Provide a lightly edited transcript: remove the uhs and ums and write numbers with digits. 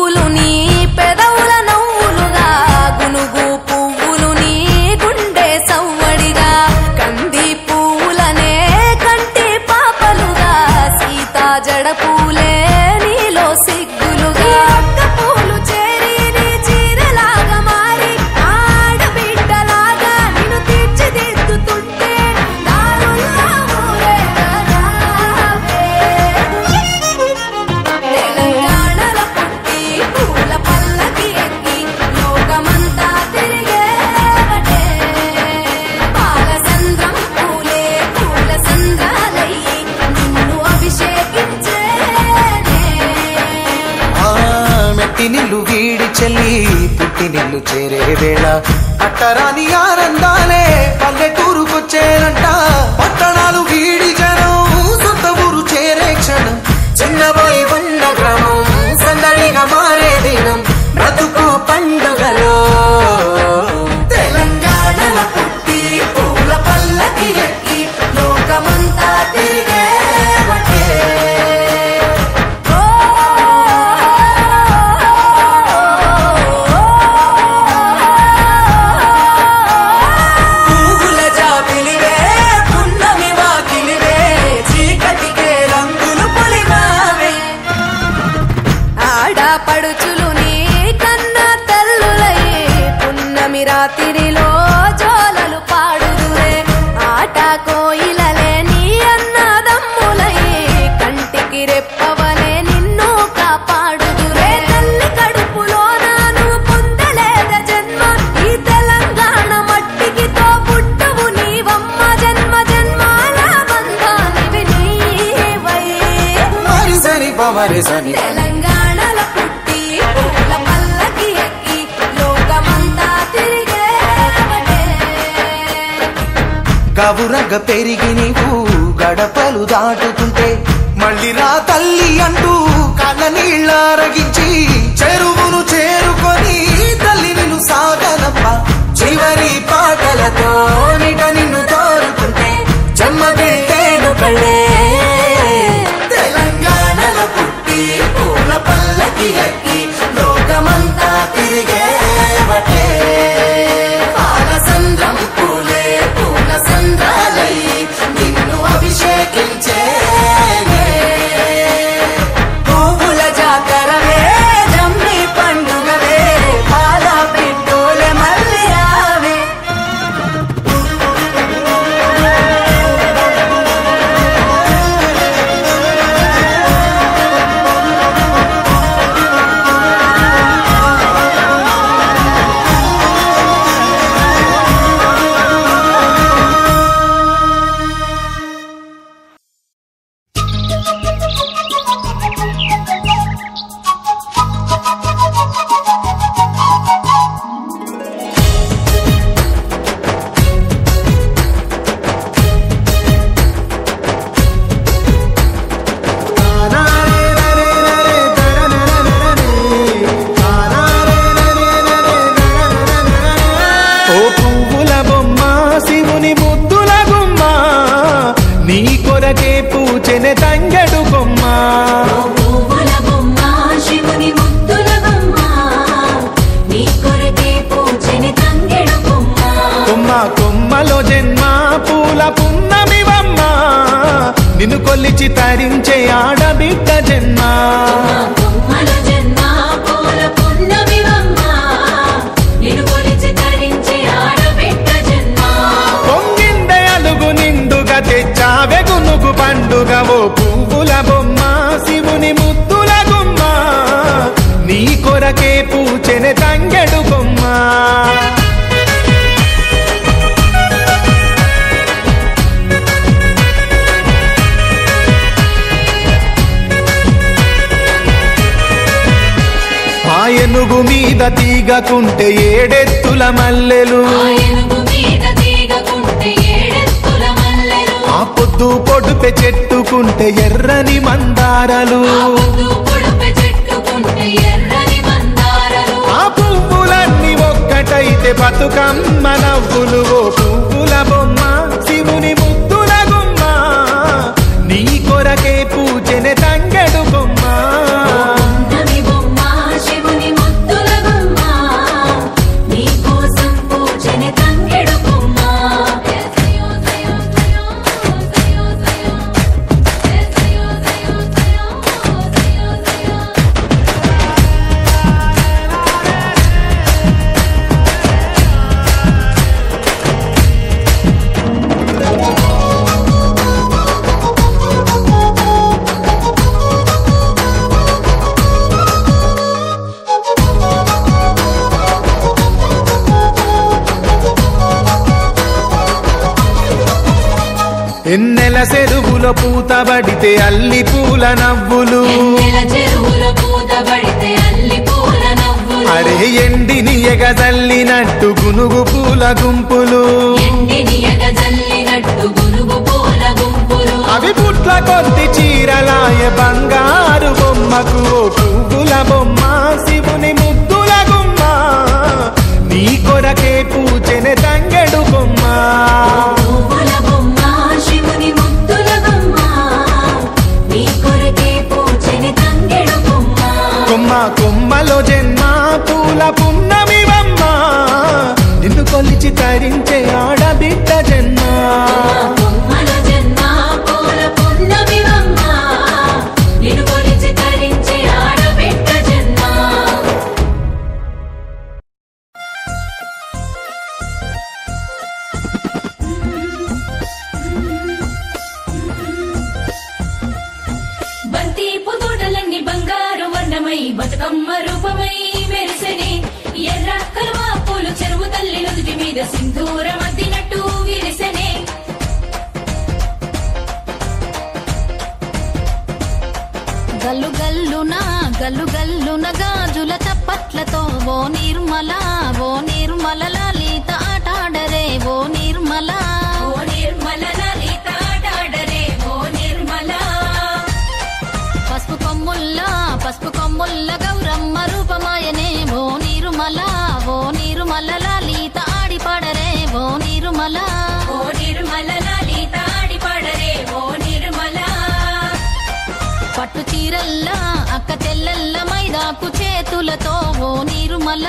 పువ్వులు నీ పెదవుల నవ్వులుగా గునుగు పువ్వులు నీ గుండె సవ్వడిగా కంది పువ్వులనే కంటి పాపలుగా సీతా జడ పూలే నీలో సిగ్గులుగా పూలు చేరి నీ చీరలాగా మారి ఆడబిడ్డలాగా నిన్ను తీర్చిదిద్దుతుంటే దారుల్లా ఊరేగావే. తెలంగాణలో పుట్టి పూల పల్లకి ఎక్కి లోకమంతా తిరిగేవటే పాలసంద్రం పూలే పూల సంద్రాలయ్యి నిన్ను అభిషేకించేనే. మెట్టి నిల్లు వీడి చెల్లి పుట్టి నిల్లు చేరే వేళ అట్టరాని ఆనందాలే పల్లెటూరుకొచ్చేనంట. పట్టణాలు వీడి జనం సొంత ఊరు చేరే క్షణం చిన్నబోయి ఉన్న గ్రామం సందడిగా మారే దినం బ్రతుకు పండుగలో. తెలంగాణలో పుట్టి పూల పల్లకి ఎక్కి లోకమంతా తిరిగేవటే. పువ్వుల జాబిలివే పున్నమి వాకిలివే చీకటికే రంగులు పొలిమావే. ఆడపడుచులు నీ కన్న తల్లులయ్యే పున్నమి రాత్రిలో జోలలు పాడుదురే ఆట కోయిలలే నీ అన్నదమ్ములయ్యే కంటికి రెప్పవలే నిన్ను కాపాడుదురే. తల్లి కడుపులో నువ్వు పొందలేద జన్మ ఈ తెలంగాణ మట్టికి తో పుట్టవు నీవమ్మ జన్మ జన్మాల బంధానివి నీవై. మరిసని పమరిసని తెలంగాణలో పుట్టి పూల పల్లకి ఎక్కి లోకమంతా తిరిగేవటే. గవురగ పెరిగి నీవు గడపలు దాటుతుంటే మళ్ళీ రా తల్లి అంటూ కళ్ళ నీళ్ళారగించి చెరువును చేరుకొని తల్లి నిన్ను సాగనప్ప చివరి పాటలతో నిట నిన్ను తోరుకుంటే జన్మదిట్టేను కళ్ళే. తెలంగాణలో పుట్టి పూల పల్లకి ఎక్కి లోకమంతా తిరిగేవటే పాలసంద్రం పూలే పూల సంద్రాలయ్యి నిన్ను అభిషేకించేనే. పువ్వుల జాతరవే జమ్మి పండుగవే పాల పిట్టోలే మళ్ళీ రావే. ఓ పువ్వుల బొమ్మ శివుని ముద్దుల గుమ్మ నీ కొరకే పూచెనె తంగెడు కొమ్మ. పువ్వుల బొమ్మ శివుని ముద్దుల బొమ్మ నీ కొరకే పూచెని తంగెడు కొమ్మ. కొమ్మ కొమ్మలో జన్మ పూల పున్నమివమ్మ నిన్ను కొల్లిచి తరించే ఆడబిడ్డ జన్మ. కొమ్మల జన్మ పూల పున్నమివమ్మ నిన్ను కొలిచి తరించే ఆడబిడ్డ జన్మ. పొంగిందే అలుగు నిండుగా తెచ్చావె గునుగు పండుగ ఓ పువ్వుల బొమ్మ శివుని ముద్దుల గుమ్మ నీ కొరకే పూచెనె తంగెడు కొమ్మ. ఆ ఏనుగు మీద తీగకుంటే ఏడెత్తుల మల్లెలు ఆ ఏనుగు మీద తీగకుంటే ఏడెత్తుల మల్లెలు. ఆ పొద్దు పొడుపె చెట్టుకుంటే ఎర్రని మందారలు ఆ పొద్దు పొడుపె చెట్టుకుంటే ఎర్రని మందారలు. ఆ పువ్వులన్నీ ఒక్కటైతే బతుకమ్మ నవ్వులు ఓ పువ్వుల బొమ్మ శివుని ముద్దుల గుమ్మ నీ కొరకే పూచెనె తంగెడు బొమ్మ. పున్నమి బొమ్మ శివుని ఎన్నెల చెరువులో పూతబడితే అల్లి పూల నవ్వులు ఎన్నెల చెరువులో పూతబడితే అల్లి పూల నవ్వులు అరే ఎండిని ఎగజల్లినట్టు గునుగు పూల గుంపులు ఎండిని ఎగజల్లినట్టు గునుగు పూల గుంపులు అవి పుట్ల కొద్ది చీరలాయ బంగారు బొమ్మకు ఓ పువ్వుల బొమ్మ శివుని ముద్దుల గుమ్మ నీ కొరకే పూచెనే తంగెడు బొమ్మ పువ్వుల బొమ్మ శివుని ముద్దుల బొమ్మ నీ కొరకే పూచెని తంగెడు బొమ్మ కొమ్మ కొమ్మలో జన్మ పూల పున్నమి బొమ్మ నిన్ను కొలిచి తరించే ఆడబిడ్డ జన్మ బొమ్మల జన్మ పూల పున్నమి బొమ్మ నిన్ను కొలిచి తరించే ఆడబిడ్డ జన్మ బంతి పుతోటలన్నీ బంగారు వర్ణమై బతుకమ్మ రూపమై మెరిసెనే ఎర్ర కలువ పూలు చెరువు తల్లి నుదుటి మీద సింధూరం అద్దినట్టు విరిసెనే గల్లు గల్లున గాజుల చప్పట్లతో ఓ నిర్మల లలిత ఆటాడరే ఓ నిర్మల ఓ నిర్మల లలిత ఆటాడరే ఓ నిర్మల పసుపు కొమ్ముల్ల గౌరమ్మ రూపమాయనే ఓ నిర్మల లలిత ఆడిపాడరే ఓ నిర్మల ఓ నిర్మల లలిత ఆడిపాడరే ఓ నిర్మల పట్టు చీరల్లా అక్క చెల్లెల్ల మైదాకు చేతులతో ఓ నిర్మల